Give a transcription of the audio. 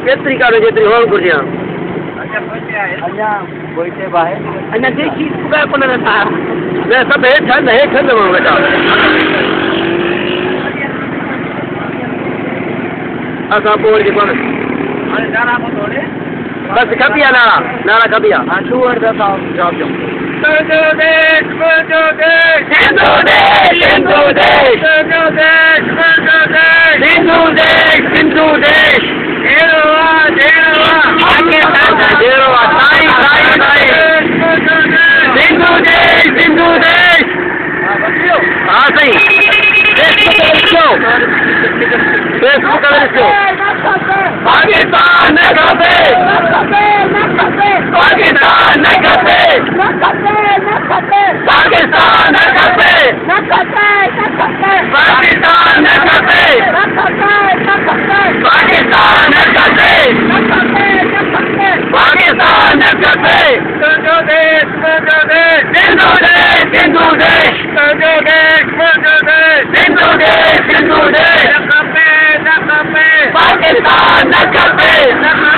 केतरी काढो जेतरी होल कुर्सियां बोलते बाहे अन्ना देखी पुगा कोणाला था मैं सब हे ठंड में बेटा असा बोल के कौन अरे नारा को थोड़े बस कबिया नारा कबिया टू वर्ड देता हूं जॉब जो हिंदू देश हिंदू देश हिंदू देश हिंदू देश हिंदू देश हिंदू देश जेरवा जेरवा साई हिंदू देश हाँ सही फेसबुक पाकिस्तान न खपे पाकिस्तान न खपे पाकिस्तान न खपे पाकिस्तान न खपे पाकिस्तान न खपे पाकिस्तान न खपे हिंदू देश हिंदू देश हिंदू देश हिंदू देश हिंदू देश हिंदू देश न खपे पाकिस्तान न खपे